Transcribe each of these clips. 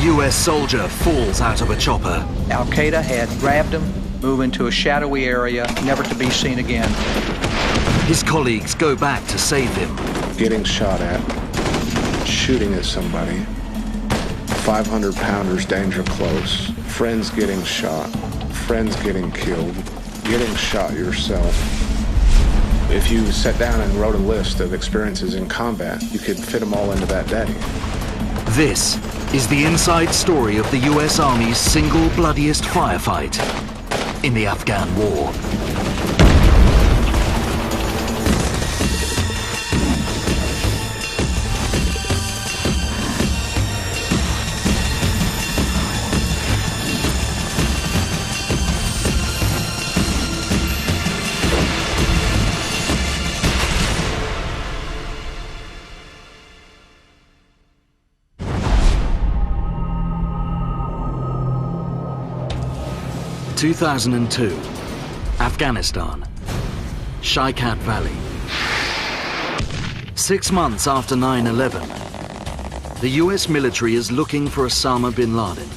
US soldier falls out of a chopper. Al-Qaeda had grabbed him, moved into a shadowy area, never to be seen again. His colleagues go back to save him. Getting shot at, shooting at somebody, 500-pounders danger close, friends getting shot, friends getting killed, getting shot yourself. If you sat down and wrote a list of experiences in combat, you could fit them all into that day. This is the inside story of the US Army's single bloodiest firefight in the Afghan War. – 2002, Afghanistan, Shaikat Valley. 6 months after 9/11, the US military is looking for Osama bin Laden.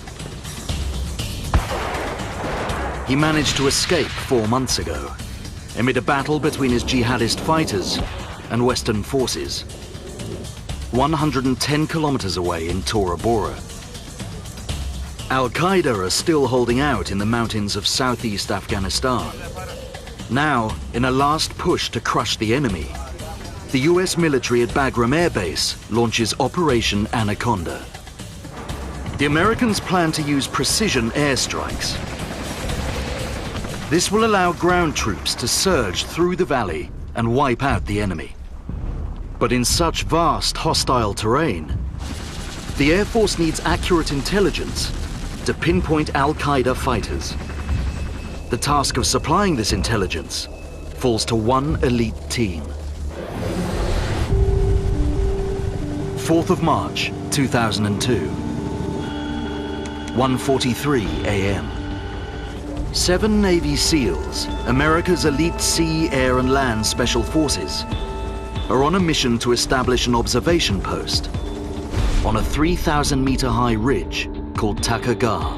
He managed to escape 4 months ago, amid a battle between his jihadist fighters and Western forces, 110 kilometers away in Tora Bora. Al-Qaeda are still holding out in the mountains of southeast Afghanistan. Now, in a last push to crush the enemy, the US military at Bagram Air Base launches Operation Anaconda. The Americans plan to use precision airstrikes. This will allow ground troops to surge through the valley and wipe out the enemy. But in such vast hostile terrain, the Air Force needs accurate intelligence to pinpoint Al-Qaeda fighters. The task of supplying this intelligence falls to one elite team. 4th of March, 2002. 1:43 a.m. 7 Navy SEALs, America's elite sea, air and land special forces, are on a mission to establish an observation post on a 3,000-meter high ridge called Qaeda.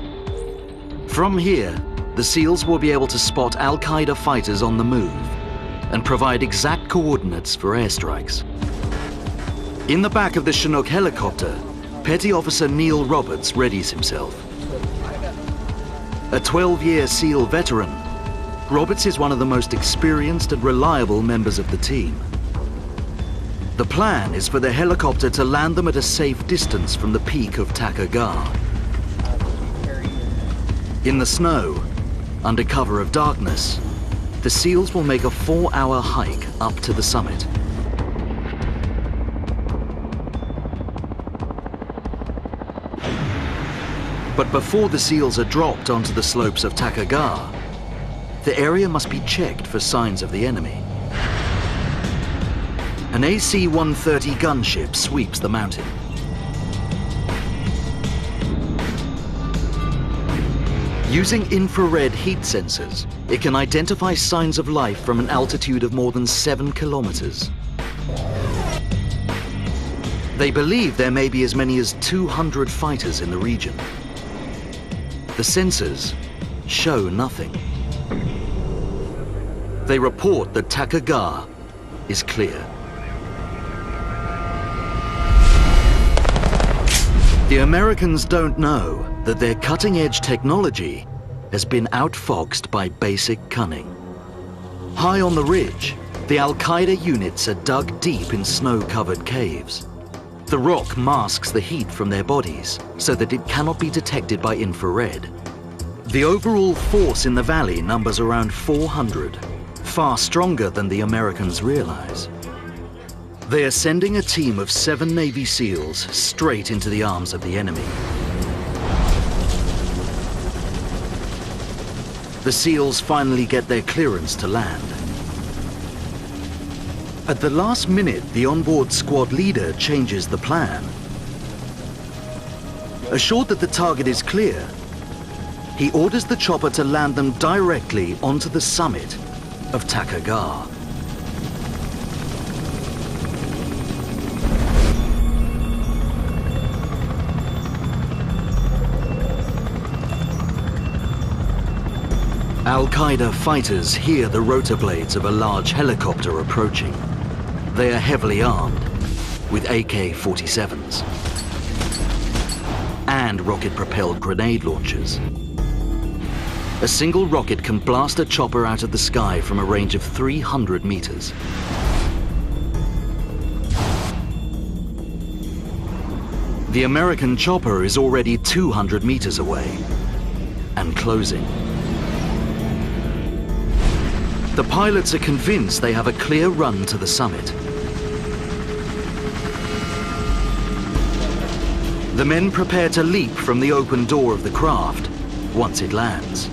From here, the SEALs will be able to spot Al-Qaeda fighters on the move and provide exact coordinates for airstrikes. In the back of the Chinook helicopter, Petty Officer Neil Roberts readies himself. A 12-year SEAL veteran, Roberts is one of the most experienced and reliable members of the team. The plan is for the helicopter to land them at a safe distance from the peak of Qaeda. In the snow, under cover of darkness, the SEALs will make a 4-hour hike up to the summit. But before the SEALs are dropped onto the slopes of Qaeda, the area must be checked for signs of the enemy. An AC-130 gunship sweeps the mountain. Using infrared heat sensors, it can identify signs of life from an altitude of more than 7 kilometers. They believe there may be as many as 200 fighters in the region. The sensors show nothing. They report that Qaeda is clear. The Americans don't know that their cutting-edge technology has been outfoxed by basic cunning. High on the ridge, the Al-Qaeda units are dug deep in snow-covered caves. The rock masks the heat from their bodies so that it cannot be detected by infrared. The overall force in the valley numbers around 400, far stronger than the Americans realize. They are sending a team of 7 Navy SEALs straight into the arms of the enemy. The SEALs finally get their clearance to land. At the last minute, the onboard squad leader changes the plan. Assured that the target is clear, he orders the chopper to land them directly onto the summit of Qaeda. Al-Qaeda fighters hear the rotor blades of a large helicopter approaching. They are heavily armed with AK-47s and rocket-propelled grenade launchers. A single rocket can blast a chopper out of the sky from a range of 300 meters. The American chopper is already 200 meters away and closing. The pilots are convinced they have a clear run to the summit. The men prepare to leap from the open door of the craft once it lands.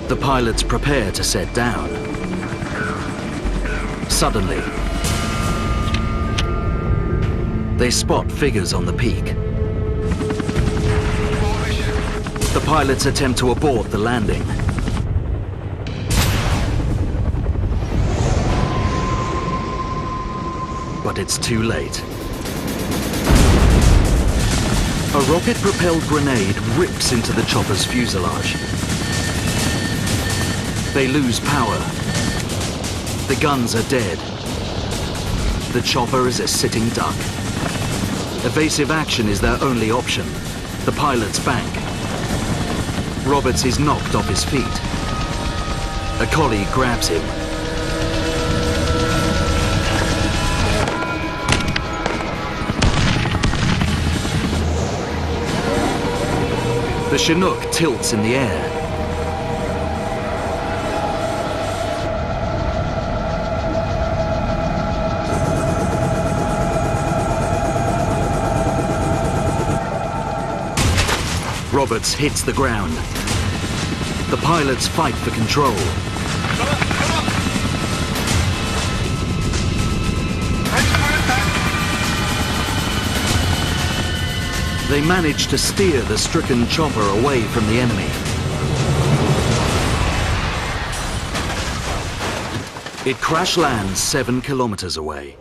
The pilots prepare to set down. Suddenly, they spot figures on the peak. The pilots attempt to abort the landing. But it's too late. A rocket-propelled grenade rips into the chopper's fuselage. They lose power. The guns are dead. The chopper is a sitting duck. Evasive action is their only option. The pilots bank. Roberts is knocked off his feet. A colleague grabs him. The Chinook tilts in the air. Roberts hits the ground. The pilots fight for control. They manage to steer the stricken chopper away from the enemy. It crash lands 7 kilometers away.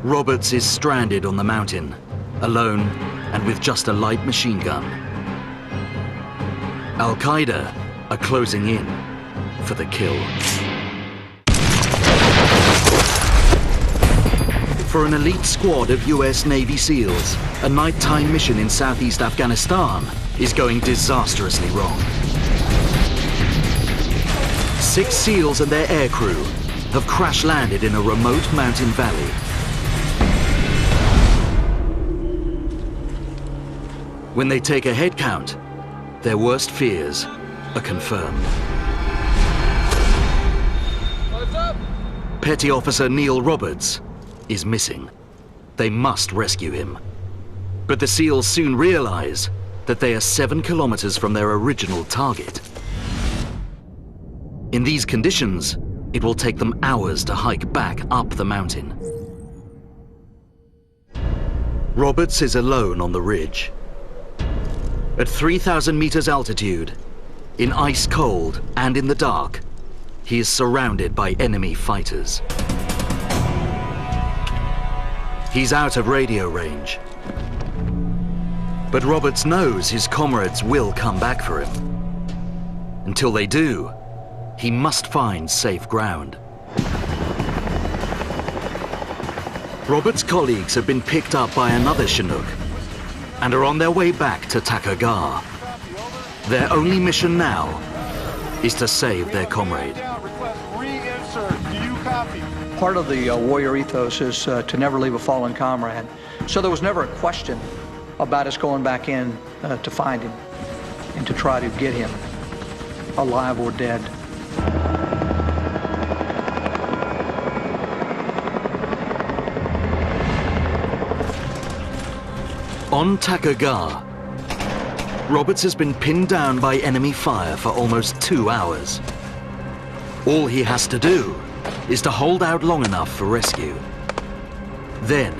Roberts is stranded on the mountain, alone and with just a light machine gun. Al-Qaeda are closing in for the kill. For an elite squad of US Navy SEALs, a nighttime mission in southeast Afghanistan is going disastrously wrong. 6 SEALs and their aircrew have crash-landed in a remote mountain valley. When they take a head count, their worst fears are confirmed. Petty Officer Neil Roberts is missing. They must rescue him. But the SEALs soon realize that they are 7 kilometers from their original target. In these conditions, it will take them hours to hike back up the mountain. Roberts is alone on the ridge. At 3,000 meters altitude, in ice cold and in the dark, he is surrounded by enemy fighters. He's out of radio range. But Roberts knows his comrades will come back for him. Until they do, he must find safe ground. Roberts' colleagues have been picked up by another Chinook and are on their way back to Qaeda. Their only mission now is to save their comrade. Part of the warrior ethos is to never leave a fallen comrade. So there was never a question about us going back in to find him and to try to get him, alive or dead. On Qaeda, Roberts has been pinned down by enemy fire for almost 2 hours. All he has to do is to hold out long enough for rescue. Then,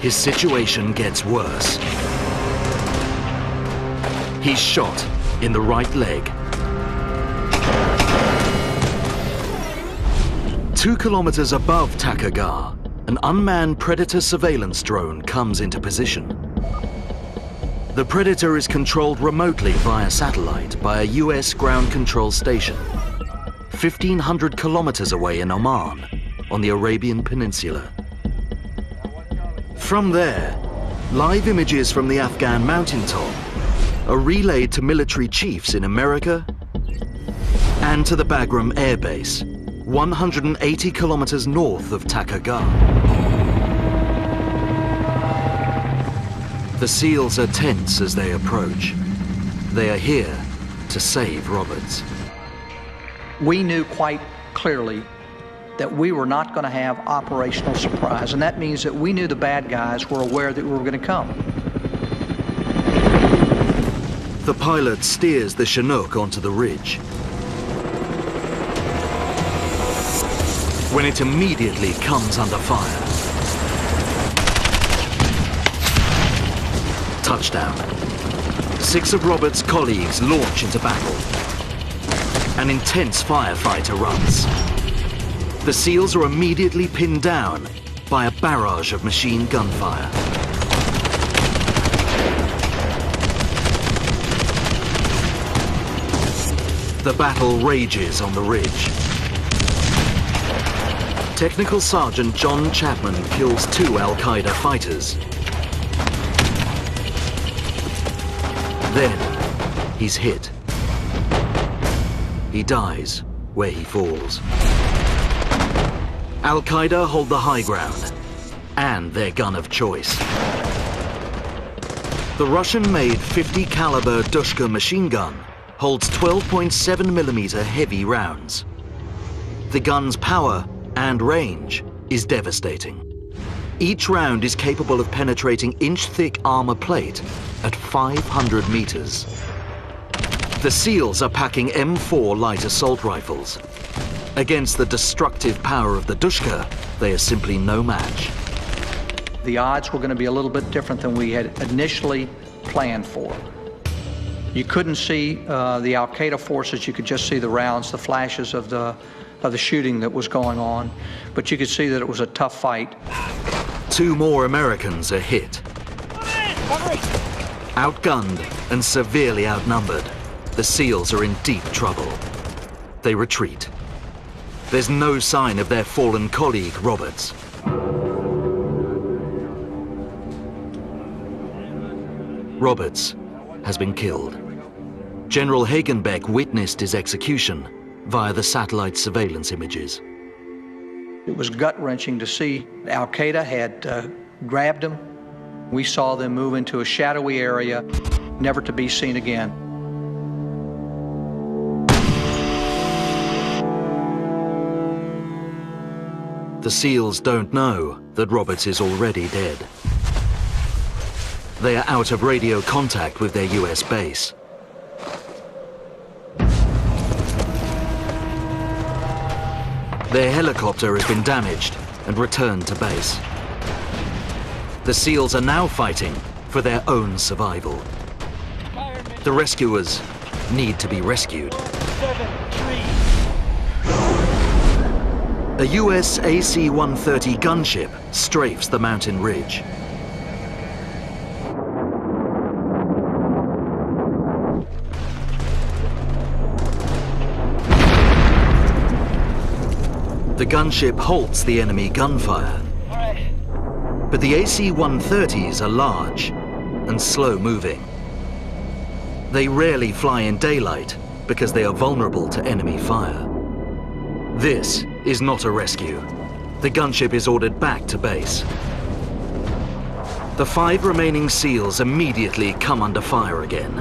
his situation gets worse. He's shot in the right leg. 2 kilometers above Qaeda, an unmanned Predator surveillance drone comes into position. The Predator is controlled remotely via satellite by a US ground control station, 1,500 kilometers away in Oman, on the Arabian Peninsula. From there, live images from the Afghan mountaintop are relayed to military chiefs in America and to the Bagram Air Base, 180 kilometers north of Takagar. The SEALs are tense as they approach. They are here to save Roberts. We knew quite clearly that we were not going to have operational surprise, and that means that we knew the bad guys were aware that we were going to come. The pilot steers the Chinook onto the ridge. When it immediately comes under fire. Touchdown. 6 of Roberts' colleagues launch into battle. An intense firefight erupts. The SEALs are immediately pinned down by a barrage of machine gun fire. The battle rages on the ridge. Technical Sergeant John Chapman kills 2 Al-Qaeda fighters. Then, he's hit. He dies where he falls. Al-Qaeda hold the high ground and their gun of choice. The Russian-made 50 caliber Dushka machine gun holds 12.7mm heavy rounds. The gun's power and range is devastating. Each round is capable of penetrating inch-thick armor plate at 500 meters. The SEALs are packing M4 light assault rifles. Against the destructive power of the Dushka, they are simply no match. The odds were going to be a little bit different than we had initially planned for. You couldn't see the Al-Qaeda forces, you could just see the rounds, the flashes of the shooting that was going on, but you could see that it was a tough fight. 2 more Americans are hit. Outgunned and severely outnumbered, the SEALs are in deep trouble. They retreat. There's no sign of their fallen colleague, Roberts. Roberts has been killed. General Hagenbeck witnessed his execution via the satellite surveillance images. It was gut-wrenching to see Al-Qaeda had grabbed him. We saw them move into a shadowy area, never to be seen again. The SEALs don't know that Roberts is already dead. They are out of radio contact with their US base. Their helicopter has been damaged and returned to base. The SEALs are now fighting for their own survival. The rescuers need to be rescued. A US AC-130 gunship strafes the mountain ridge. The gunship halts the enemy gunfire. But the AC-130s are large and slow-moving. They rarely fly in daylight because they are vulnerable to enemy fire. This is not a rescue. The gunship is ordered back to base. The 5 remaining SEALs immediately come under fire again.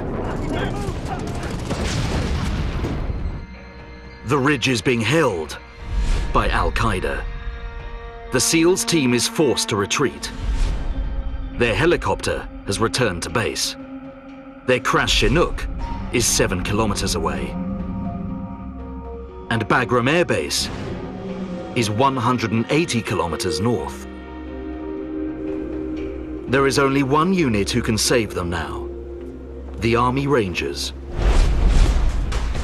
The ridge is being held by Al-Qaeda. The SEALs team is forced to retreat. Their helicopter has returned to base. Their crashed Chinook is 7 kilometers away. And Bagram Air Base is 180 kilometers north. There is only one unit who can save them now: the Army Rangers.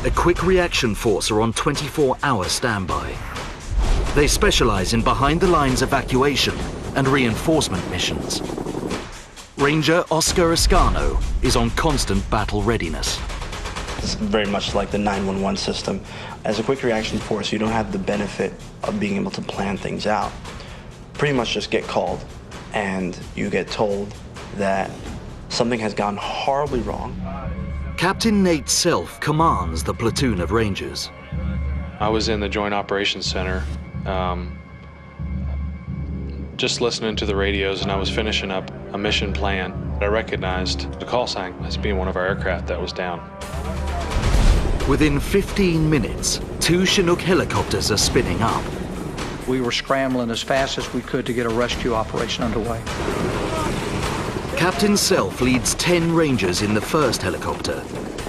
A quick reaction force are on 24-hour standby. They specialize in behind-the-lines evacuation and reinforcement missions. Ranger Oscar Escano is on constant battle readiness. It's very much like the 911 system. As a quick reaction force, you don't have the benefit of being able to plan things out. Pretty much just get called and you get told that something has gone horribly wrong. Captain Nate Self commands the platoon of Rangers. I was in the Joint Operations Center, just listening to the radios, and I was finishing up a mission plan. I recognized the call sign as being one of our aircraft that was down. Within 15 minutes, 2 Chinook helicopters are spinning up. We were scrambling as fast as we could to get a rescue operation underway. Captain Self leads 10 Rangers in the first helicopter,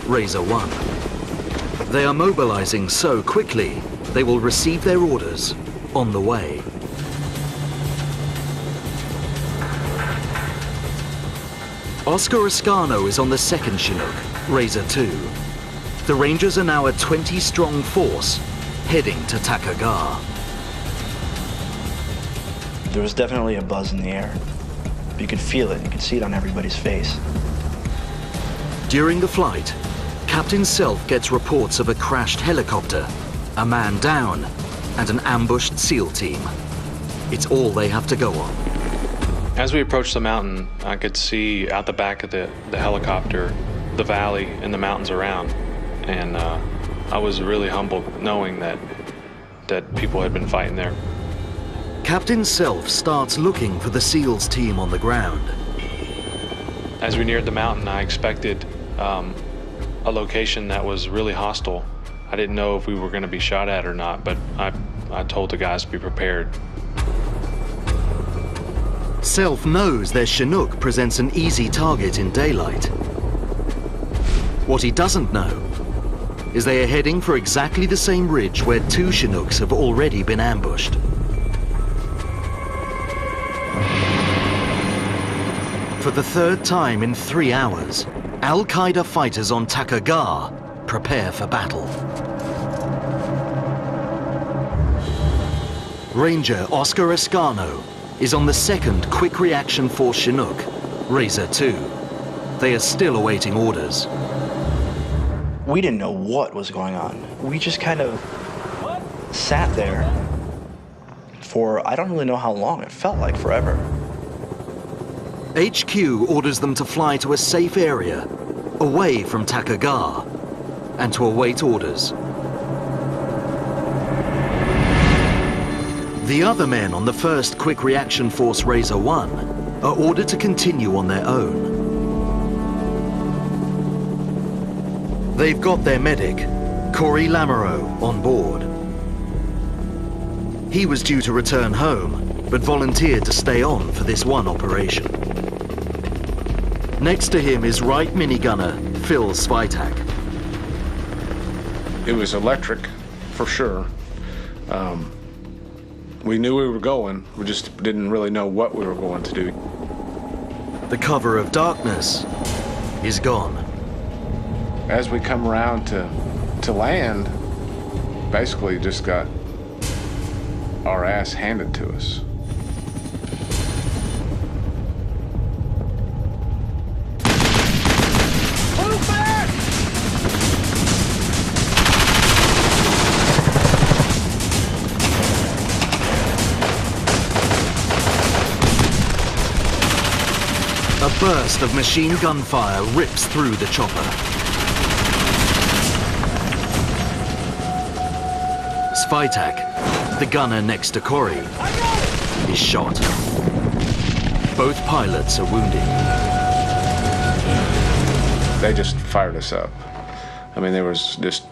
Razor 1. They are mobilizing so quickly, they will receive their orders on the way. Oscar Escano is on the second Chinook, Razor 2. The Rangers are now a 20-strong force, heading to Takagar. There was definitely a buzz in the air. You could feel it, you could see it on everybody's face. During the flight, Captain Self gets reports of a crashed helicopter, a man down, and an ambushed SEAL team. It's all they have to go on. As we approached the mountain, I could see out the back of the helicopter, the valley and the mountains around. And I was really humbled knowing that people had been fighting there. Captain Self starts looking for the SEALs team on the ground. As we neared the mountain, I expected a location that was really hostile. I didn't know if we were going to be shot at or not, but I told the guys to be prepared. Self knows their Chinook presents an easy target in daylight. What he doesn't know is they are heading for exactly the same ridge where 2 Chinooks have already been ambushed. For the third time in 3 hours, Al-Qaeda fighters on Takagar prepare for battle. Ranger Oscar Escano is on the second Quick Reaction Force Chinook, Razor 2. They are still awaiting orders. We didn't know what was going on. We just kind of sat there for, I don't really know how long. It felt like forever. HQ orders them to fly to a safe area, away from Takagar, and to await orders. The other men on the first Quick Reaction Force Razor 1 are ordered to continue on their own. They've got their medic, Corey Lamoureux, on board. He was due to return home, but volunteered to stay on for this one operation. Next to him is Right minigunner Phil Svitak. It was electric, for sure. We knew we were going, we just didn't really know what we were going to do. The cover of darkness is gone. As we come around to land, basically just got our ass handed to us. A burst of machine gun fire rips through the chopper. Svitak, the gunner next to Corey, is shot. Both pilots are wounded. They just fired us up. I mean, there was just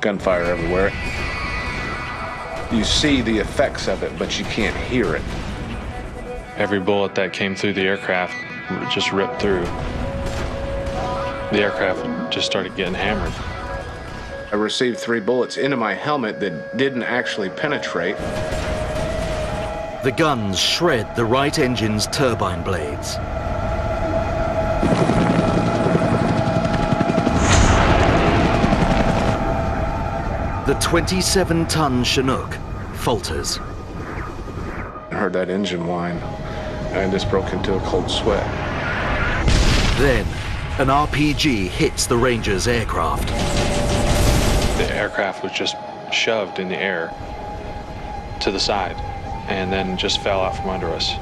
gunfire everywhere. You see the effects of it, but you can't hear it. Every bullet that came through the aircraft just ripped through. The aircraft just started getting hammered. I received 3 bullets into my helmet that didn't actually penetrate. The guns shred the right engine's turbine blades. The 27-ton Chinook falters. I heard that engine whine, and I just broke into a cold sweat. Then, an RPG hits the Rangers' aircraft. The aircraft was just shoved in the air to the side and then just fell out from under us.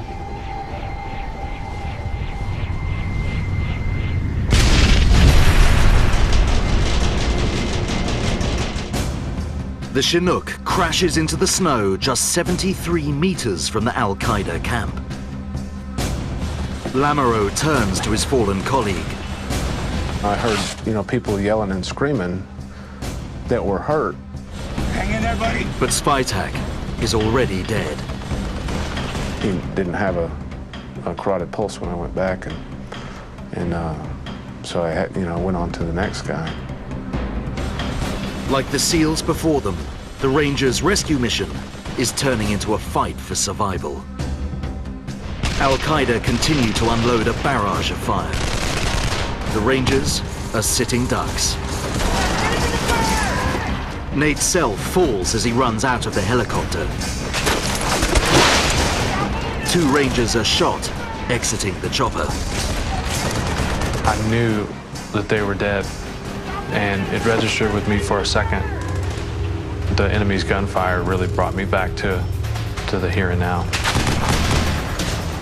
The Chinook crashes into the snow just 73 meters from the Al-Qaeda camp. Lamoureux turns to his fallen colleague. I heard, people yelling and screaming that were hurt. Hang in there, buddy. But Spytak is already dead. He didn't have a carotid pulse when I went back, and so I had, went on to the next guy. Like the SEALs before them, the Rangers' rescue mission is turning into a fight for survival. Al-Qaeda continue to unload a barrage of fire. The Rangers are sitting ducks. Nate Self falls as he runs out of the helicopter. 2 Rangers are shot, exiting the chopper. I knew that they were dead, and it registered with me for a second. The enemy's gunfire really brought me back to the here and now.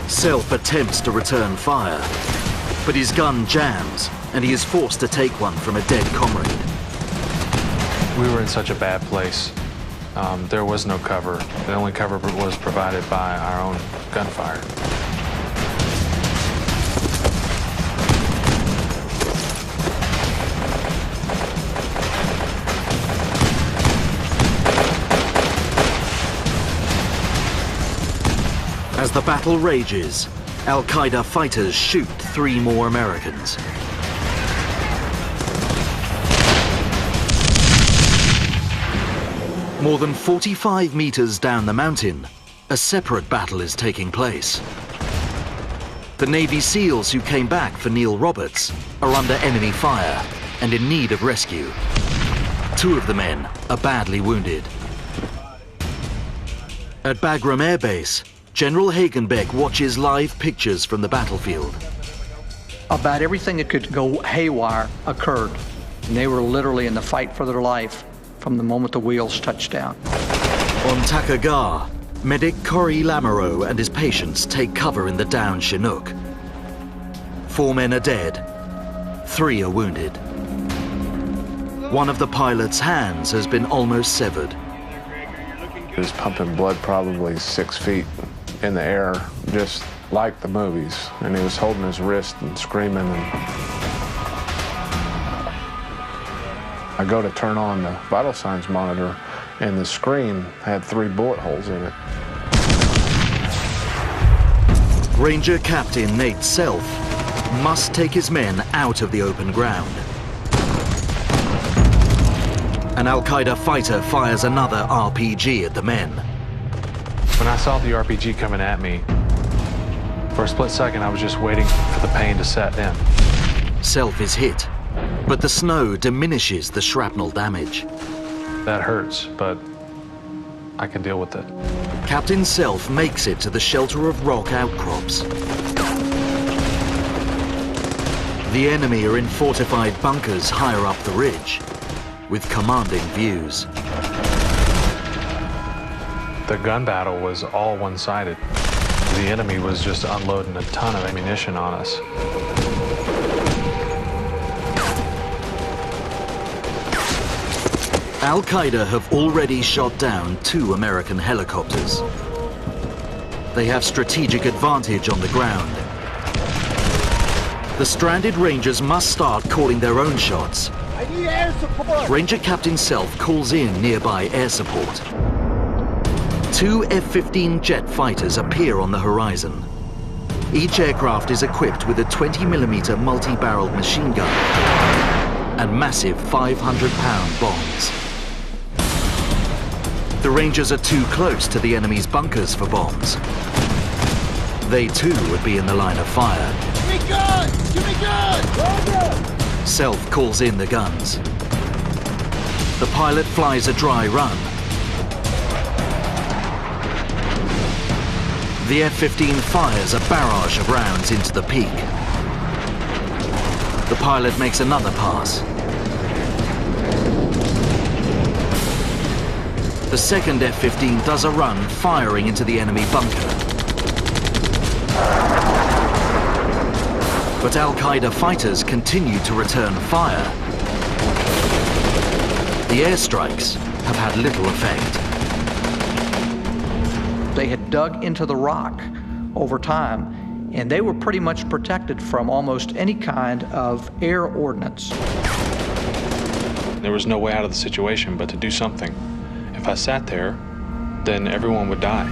Self attempts to return fire, but his gun jams, and he is forced to take one from a dead comrade. We were in such a bad place. There was no cover. The only cover was provided by our own gunfire. As the battle rages, Al-Qaeda fighters shoot 3 more Americans. More than 45 meters down the mountain, a separate battle is taking place. The Navy SEALs who came back for Neil Roberts are under enemy fire and in need of rescue. 2 of the men are badly wounded. At Bagram Air Base, General Hagenbeck watches live pictures from the battlefield. About everything that could go haywire occurred. And they were literally in the fight for their life from the moment the wheels touched down. On Takagar, medic Corey Lamoureux and his patients take cover in the downed Chinook. 4 men are dead, 3 are wounded. One of the pilot's hands has been almost severed. He was pumping blood probably 6 feet in the air, just like the movies. And he was holding his wrist and screaming. And I go to turn on the vital signs monitor, and the screen had 3 bullet holes in it. Ranger Captain Nate Self must take his men out of the open ground. An Al-Qaeda fighter fires another RPG at the men. When I saw the RPG coming at me, for a split second I was just waiting for the pain to set in. Self is hit, but the snow diminishes the shrapnel damage. That hurts, but I can deal with it. Captain Self makes it to the shelter of rock outcrops. The enemy are in fortified bunkers higher up the ridge, with commanding views. The gun battle was all one-sided. The enemy was just unloading a ton of ammunition on us. Al-Qaeda have already shot down 2 American helicopters. They have strategic advantage on the ground. The stranded Rangers must start calling their own shots. I need air support. Ranger Captain Self calls in nearby air support. 2 F-15 jet fighters appear on the horizon. Each aircraft is equipped with a 20mm multi-barreled machine gun and massive 500-pound bombs. The Rangers are too close to the enemy's bunkers for bombs. They too would be in the line of fire. Give me guns! Give me guns! Self calls in the guns. The pilot flies a dry run. The F-15 fires a barrage of rounds into the peak. The pilot makes another pass. The second F-15 does a run, firing into the enemy bunker. But Al-Qaeda fighters continue to return fire. The airstrikes have had little effect. They had dug into the rock over time, and they were pretty much protected from almost any kind of air ordnance. There was no way out of the situation but to do something. If I sat there, then everyone would die.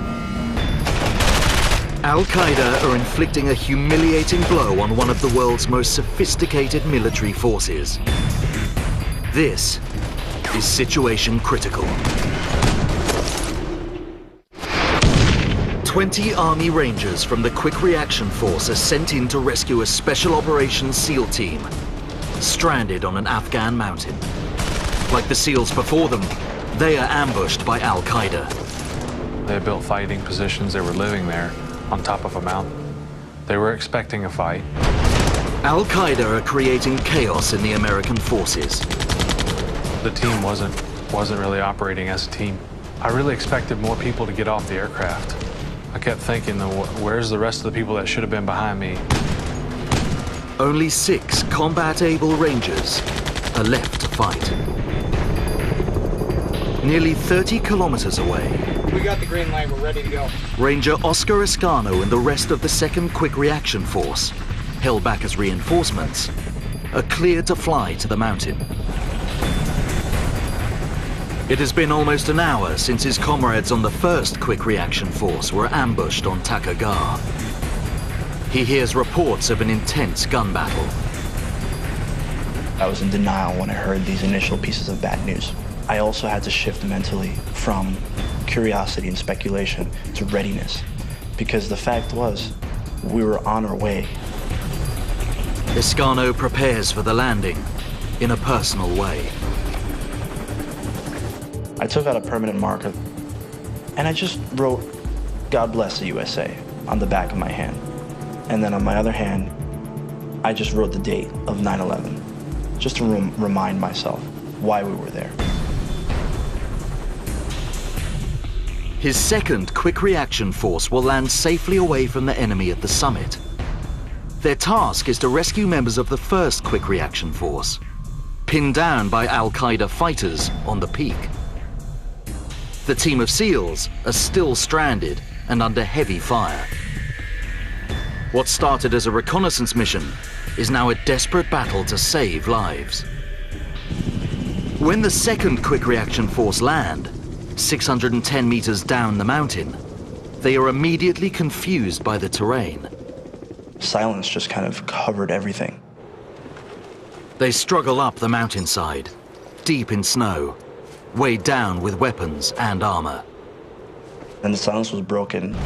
Al-Qaeda are inflicting a humiliating blow on one of the world's most sophisticated military forces. This is situation critical. 20 Army Rangers from the Quick Reaction Force are sent in to rescue a Special Operations SEAL team stranded on an Afghan mountain. Like the SEALs before them, they are ambushed by Al-Qaeda. They had built fighting positions. They were living there on top of a mountain. They were expecting a fight. Al-Qaeda are creating chaos in the American forces. The team wasn't really operating as a team. I really expected more people to get off the aircraft. I kept thinking, where's the rest of the people that should have been behind me? Only 6 combat-able Rangers are left to fight. Nearly 30 kilometers away, We got the green light, we're ready to go. Ranger Oscar Escano and the rest of the 2nd Quick Reaction Force, held back as reinforcements, are cleared to fly to the mountain. It has been almost an hour since his comrades on the 1st Quick Reaction Force were ambushed on Takagar. He hears reports of an intense gun battle. I was in denial when I heard these initial pieces of bad news. I also had to shift mentally from curiosity and speculation to readiness, because the fact was, we were on our way. Escano prepares for the landing in a personal way. I took out a permanent marker and I just wrote, "God bless the USA," on the back of my hand. And then on my other hand, I just wrote the date of 9/11, just to remind myself why we were there. His 2nd Quick Reaction Force will land safely away from the enemy at the summit. Their task is to rescue members of the 1st Quick Reaction Force, pinned down by Al-Qaeda fighters on the peak. The team of SEALs are still stranded and under heavy fire. What started as a reconnaissance mission is now a desperate battle to save lives. When the 2nd Quick Reaction Force land, 610 meters down the mountain, they are immediately confused by the terrain. Silence just kind of covered everything. They struggle up the mountainside, deep in snow, weighed down with weapons and armor. And the silence was broken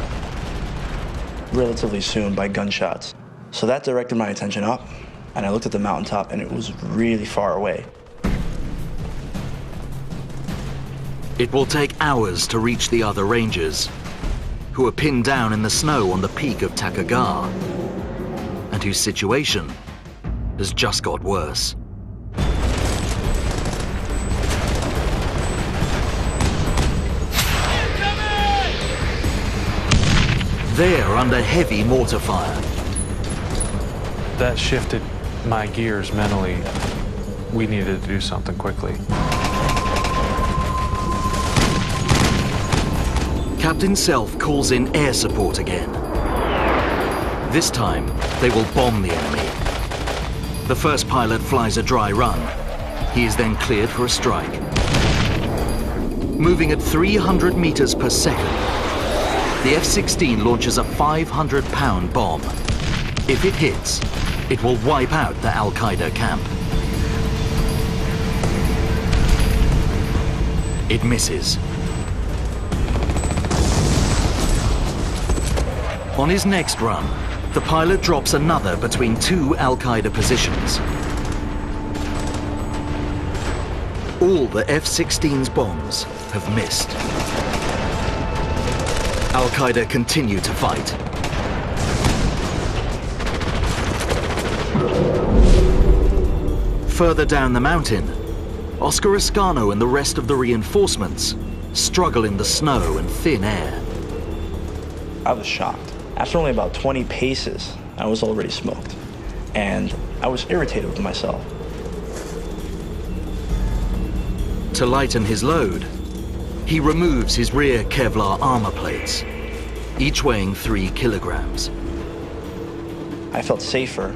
relatively soon by gunshots. So that directed my attention up, and I looked at the mountaintop, and it was really far away. It will take hours to reach the other Rangers, who are pinned down in the snow on the peak of Takagar, and whose situation has just got worse. They're under heavy mortar fire. That shifted my gears mentally. We needed to do something quickly. Captain Self calls in air support again. This time, they will bomb the enemy. The first pilot flies a dry run. He is then cleared for a strike. Moving at 300 meters per second, the F-16 launches a 500-pound bomb. If it hits, it will wipe out the Al-Qaeda camp. It misses. On his next run, the pilot drops another between 2 Al-Qaeda positions. All the F-16's bombs have missed. Al-Qaeda continue to fight. Further down the mountain, Oscar Ascano and the rest of the reinforcements struggle in the snow and thin air. I was shocked. After only about 20 paces, I was already smoked. And I was irritated with myself. To lighten his load, he removes his rear Kevlar armor plates, each weighing 3 kilograms. I felt safer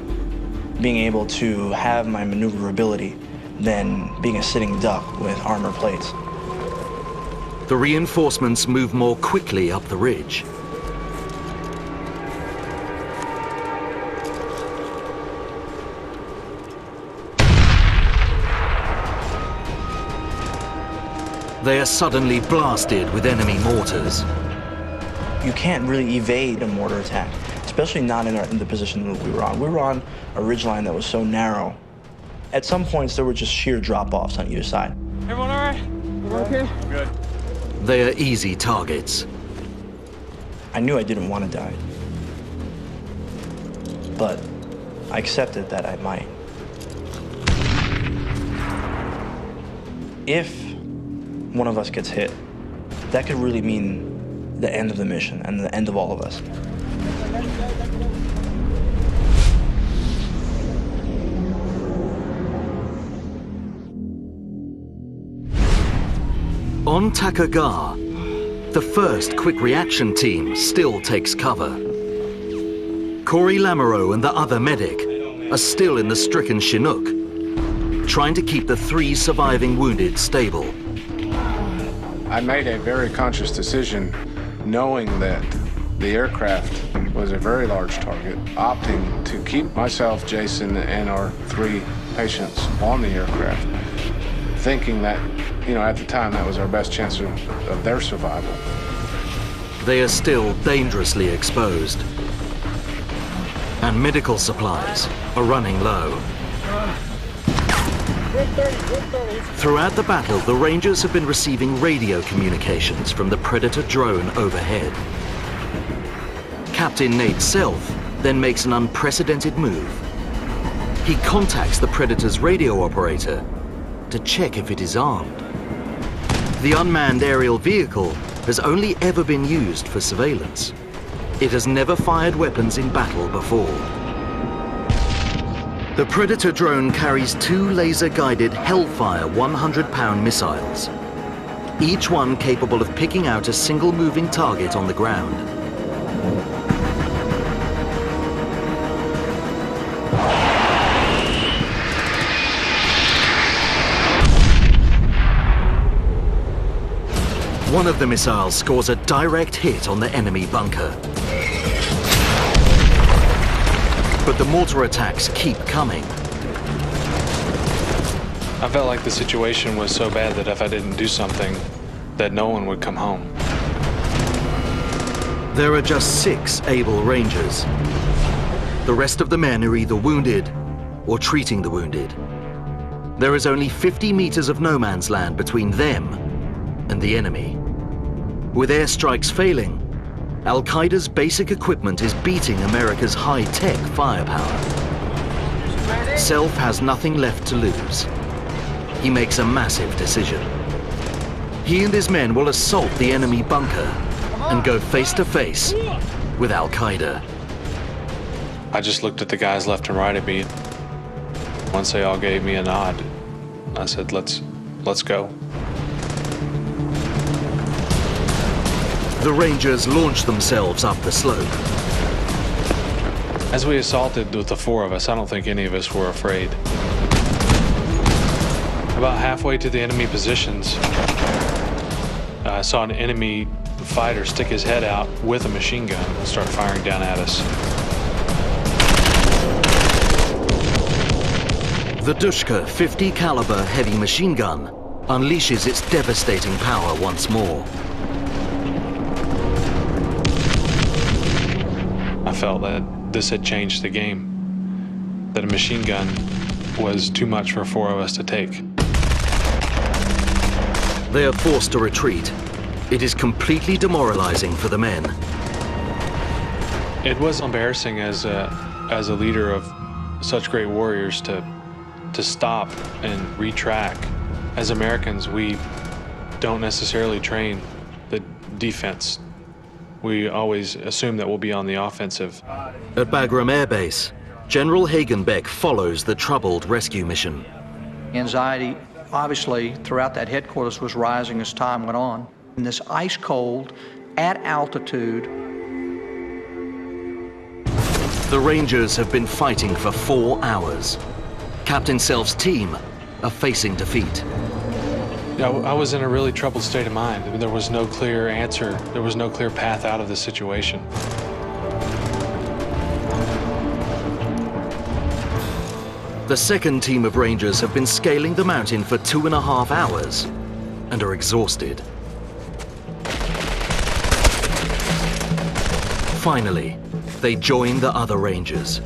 being able to have my maneuverability than being a sitting duck with armor plates. The reinforcements move more quickly up the ridge. They are suddenly blasted with enemy mortars. You can't really evade a mortar attack, especially not in the position that we were on. We were on a ridgeline that was so narrow. At some points, there were just sheer drop-offs on either side. Everyone all right? We're okay? Good. They are easy targets. I knew I didn't want to die, but I accepted that I might. If one of us gets hit, that could really mean the end of the mission and the end of all of us. On Takagar, the first quick reaction team still takes cover. Corey Lamoureux and the other medic are still in the stricken Chinook, trying to keep the 3 surviving wounded stable. I made a very conscious decision, knowing that the aircraft was a very large target, opting to keep myself, Jason, and our 3 patients on the aircraft, thinking that, at the time that was our best chance of their survival. They are still dangerously exposed, and medical supplies are running low. Throughout the battle, the Rangers have been receiving radio communications from the Predator drone overhead. Captain Nate Self then makes an unprecedented move. He contacts the Predator's radio operator to check if it is armed. The unmanned aerial vehicle has only ever been used for surveillance. It has never fired weapons in battle before. The Predator drone carries 2 laser-guided Hellfire 100-pound missiles, each one capable of picking out a single moving target on the ground. One of the missiles scores a direct hit on the enemy bunker. But the mortar attacks keep coming. I felt like the situation was so bad that if I didn't do something, that no one would come home. There are just 6 able Rangers. The rest of the men are either wounded or treating the wounded. There is only 50 meters of no man's land between them and the enemy. With airstrikes failing, Al-Qaeda's basic equipment is beating America's high-tech firepower. Self has nothing left to lose. He makes a massive decision. He and his men will assault the enemy bunker and go face-to-face with Al-Qaeda. I just looked at the guys left and right of me. Once they all gave me a nod, I said, let's go. The Rangers launch themselves up the slope. As we assaulted with the 4 of us, I don't think any of us were afraid. About halfway to the enemy positions, I saw an enemy fighter stick his head out with a machine gun and start firing down at us. The Dushka 50 caliber heavy machine gun unleashes its devastating power once more. I felt that this had changed the game, that a machine gun was too much for 4 of us to take. They are forced to retreat, It is completely demoralizing for the men. It was embarrassing as a leader of such great warriors to stop and retrack. As Americans, we don't necessarily train the defense. We always assume that we'll be on the offensive. At Bagram Air Base, General Hagenbeck follows the troubled rescue mission. Anxiety, obviously, throughout that headquarters was rising as time went on. In this ice cold, at altitude. The Rangers have been fighting for 4 hours. Captain Self's team are facing defeat. Yeah, I was in a really troubled state of mind. There was no clear answer. There was no clear path out of the situation. The second team of Rangers have been scaling the mountain for 2.5 hours and are exhausted. Finally, they join the other Rangers.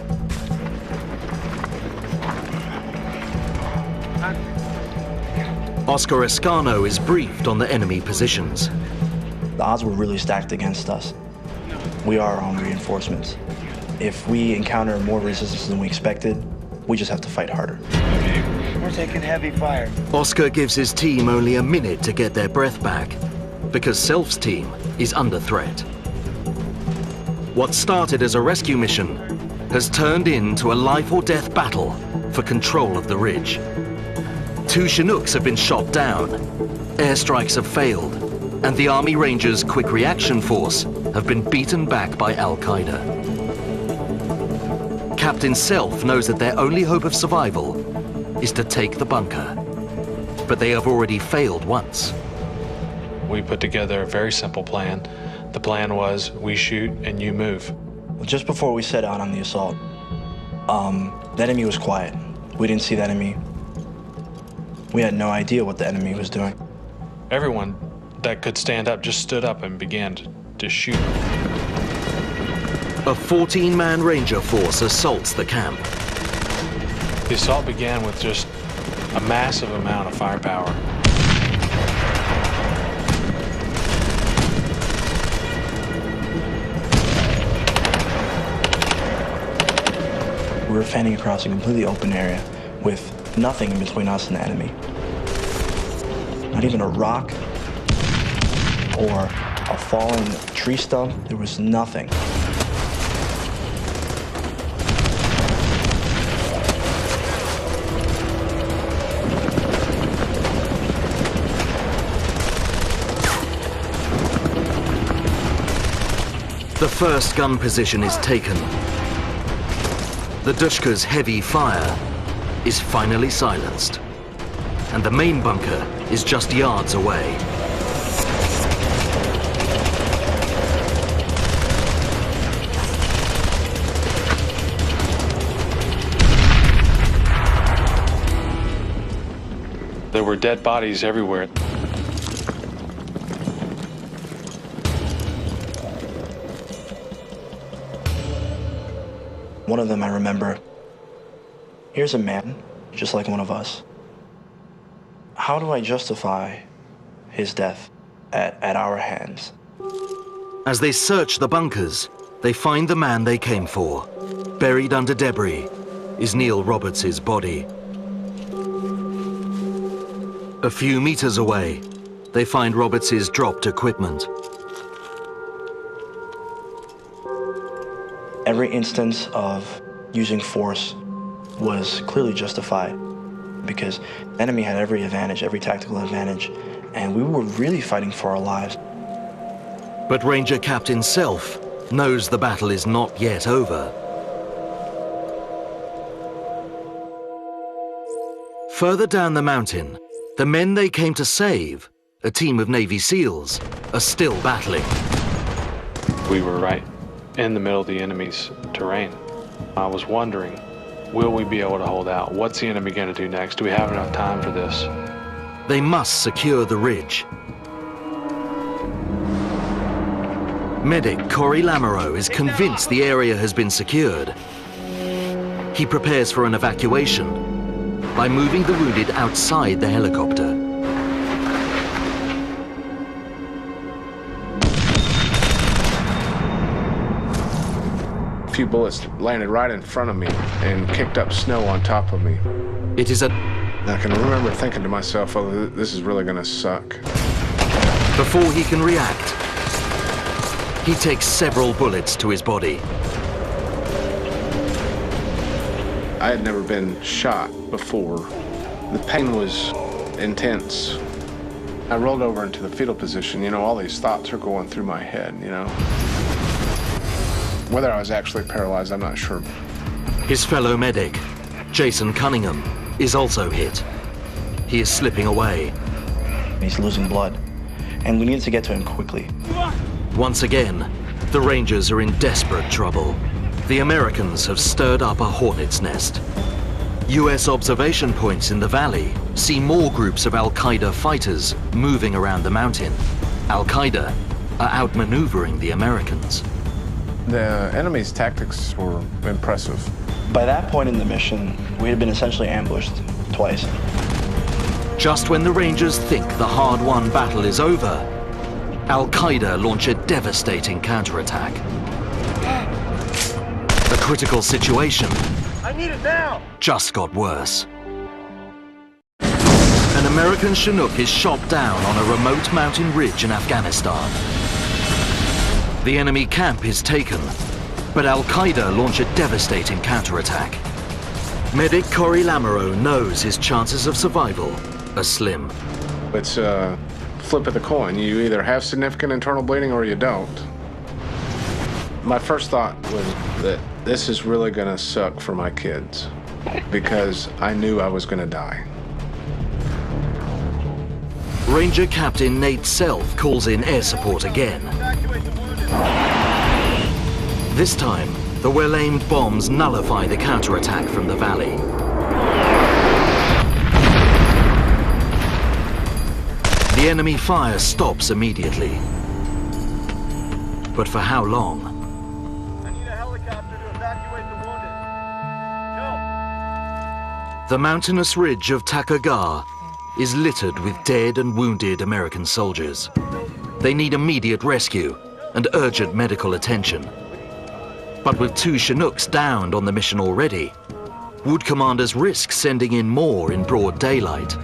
Oscar Escano is briefed on the enemy positions. The odds were really stacked against us. We are our own reinforcements. If we encounter more resistance than we expected, we just have to fight harder. We're taking heavy fire. Oscar gives his team only a minute to get their breath back, because Self's team is under threat. What started as a rescue mission has turned into a life-or-death battle for control of the ridge. 2 Chinooks have been shot down, airstrikes have failed, and the Army Rangers' Quick Reaction Force have been beaten back by Al-Qaeda. Captain Self knows that their only hope of survival is to take the bunker, but they have already failed once. We put together a very simple plan. The plan was, we shoot and you move. Just before we set out on the assault, the enemy was quiet. We didn't see the enemy. We had no idea what the enemy was doing. Everyone that could stand up just stood up and began to shoot. A 14-man Ranger force assaults the camp. The assault began with just a massive amount of firepower. We were fanning across a completely open area with nothing in between us and the enemy. Not even a rock or a fallen tree stump. There was nothing. The first gun position is taken. The Dushka's heavy fire is finally silenced, and the main bunker is just yards away. There were dead bodies everywhere. One of them I remember. Here's a man, just like one of us. How do I justify his death at our hands? As they search the bunkers, they find the man they came for. Buried under debris is Neil Roberts' body. A few meters away, they find Roberts' dropped equipment. Every instance of using force was clearly justified because the enemy had every advantage, every tactical advantage, and we were really fighting for our lives. But Ranger Captain Self knows the battle is not yet over. Further down the mountain, the men they came to save, a team of Navy SEALs, are still battling. We were right in the middle of the enemy's terrain. I was wondering, will we be able to hold out? What's the enemy going to do next? Do we have enough time for this? They must secure the ridge. Medic Corey Lamoureux is convinced the area has been secured. He prepares for an evacuation by moving the wounded outside the helicopter. few bullets landed right in front of me and kicked up snow on top of me. It is a... I can remember thinking to myself, oh, this is really gonna suck. Before he can react, he takes several bullets to his body. I had never been shot before. The pain was intense. I rolled over into the fetal position. You know, all these thoughts are going through my head, you know. Whether I was actually paralyzed, I'm not sure. His fellow medic, Jason Cunningham, is also hit. He is slipping away. He's losing blood, and we need to get to him quickly. Once again, the Rangers are in desperate trouble. The Americans have stirred up a hornet's nest. US observation points in the valley see more groups of Al-Qaeda fighters moving around the mountain. Al-Qaeda are outmaneuvering the Americans. The enemy's tactics were impressive. By that point in the mission, we had been essentially ambushed twice. Just when the Rangers think the hard-won battle is over, Al-Qaeda launch a devastating counterattack. The critical situation I need it now! just got worse. An American Chinook is shot down on a remote mountain ridge in Afghanistan. The enemy camp is taken, but Al-Qaeda launch a devastating counterattack. Medic Corey Lamoureux knows his chances of survival are slim. It's a flip of the coin. You either have significant internal bleeding or you don't. My first thought was that this is really gonna suck for my kids because I knew I was gonna die. Ranger Captain Nate Self calls in air support again. This time, the well-aimed bombs nullify the counterattack from the valley. The enemy fire stops immediately. But for how long? I need a helicopter to evacuate the wounded. The mountainous ridge of Takagar is littered with dead and wounded American soldiers. They need immediate rescue and urgent medical attention. But with 2 Chinooks downed on the mission already, would commanders risk sending in more in broad daylight?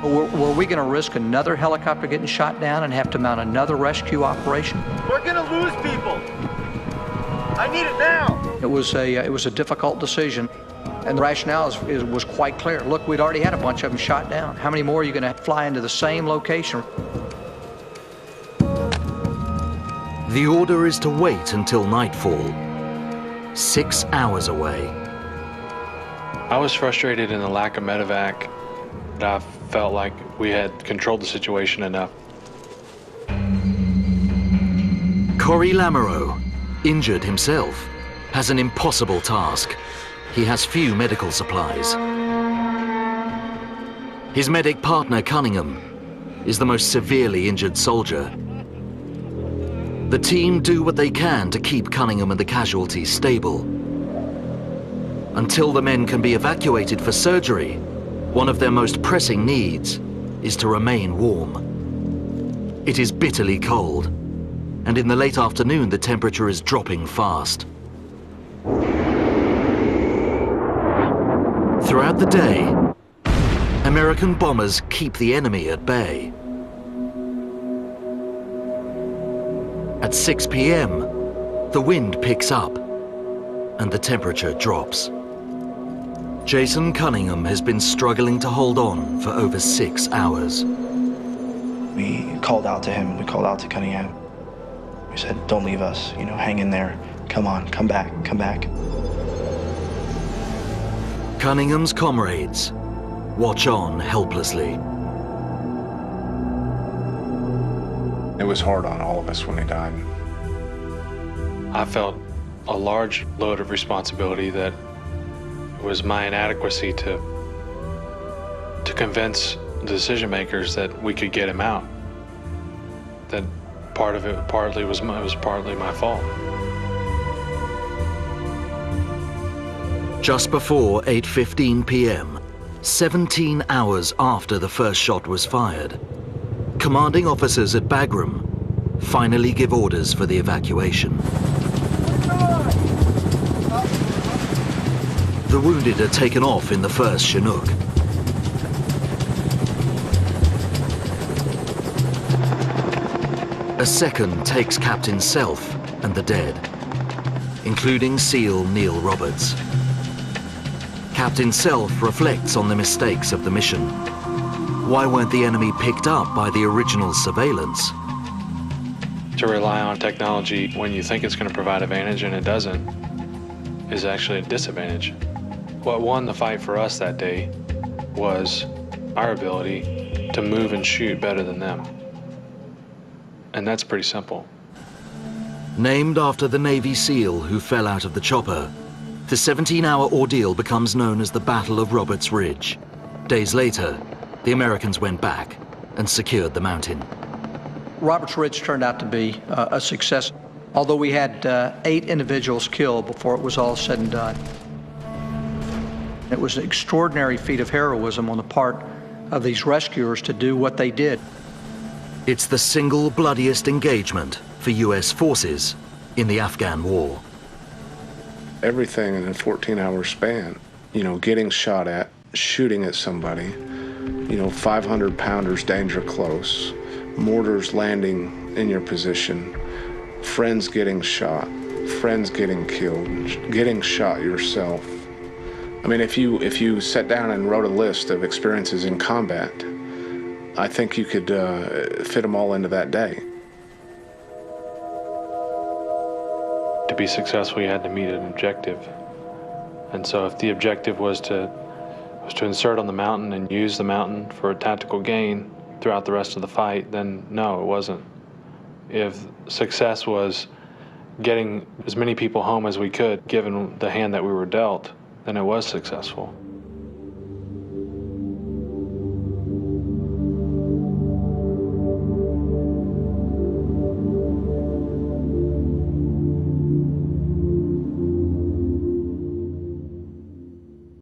Were we going to risk another helicopter getting shot down and have to mount another rescue operation? We're gonna lose people! I need it now! It was a difficult decision, and the rationale was quite clear. Look, we'd already had a bunch of them shot down. How many more are you going to fly into the same location? The order is to wait until nightfall, 6 hours away. I was frustrated in the lack of medevac. I felt like we had controlled the situation enough. Corey Lamoureux, injured himself, has an impossible task. He has few medical supplies. His medic partner, Cunningham, is the most severely injured soldier. The team do what they can to keep Cunningham and the casualties stable. Until the men can be evacuated for surgery, one of their most pressing needs is to remain warm. It is bitterly cold, and in the late afternoon the temperature is dropping fast. Throughout the day, American bombers keep the enemy at bay. At 6 p.m., the wind picks up and the temperature drops. Jason Cunningham has been struggling to hold on for over 6 hours. We called out to him, we called out to Cunningham. We said, don't leave us, you know, hang in there. Come on, come back, come back. Cunningham's comrades watch on helplessly. It was hard on all of us when he died. I felt a large load of responsibility that it was my inadequacy to convince the decision makers that we could get him out. That part of it was partly my fault. Just before 8:15 p.m., 17 hours after the first shot was fired, commanding officers at Bagram finally give orders for the evacuation. The wounded are taken off in the first Chinook. A second takes Captain Self and the dead, including SEAL Neil Roberts. Captain Self reflects on the mistakes of the mission. Why weren't the enemy picked up by the original surveillance? To rely on technology when you think it's going to provide advantage and it doesn't is actually a disadvantage. What won the fight for us that day was our ability to move and shoot better than them. And that's pretty simple. Named after the Navy SEAL who fell out of the chopper, the 17-hour ordeal becomes known as the Battle of Roberts Ridge. Days later, the Americans went back and secured the mountain. Roberts Ridge turned out to be a success, although we had 8 individuals killed before it was all said and done. It was an extraordinary feat of heroism on the part of these rescuers to do what they did. It's the single bloodiest engagement for US forces in the Afghan war. Everything in a 14-hour span, you know, getting shot at, shooting at somebody, you know, 500-pounders danger close, mortars landing in your position, friends getting shot, friends getting killed, getting shot yourself. I mean, if you sat down and wrote a list of experiences in combat, I think you could fit them all into that day. To be successful, you had to meet an objective. And so if the objective was to insert on the mountain and use the mountain for a tactical gain throughout the rest of the fight, then no, it wasn't. If success was getting as many people home as we could, given the hand that we were dealt, then it was successful.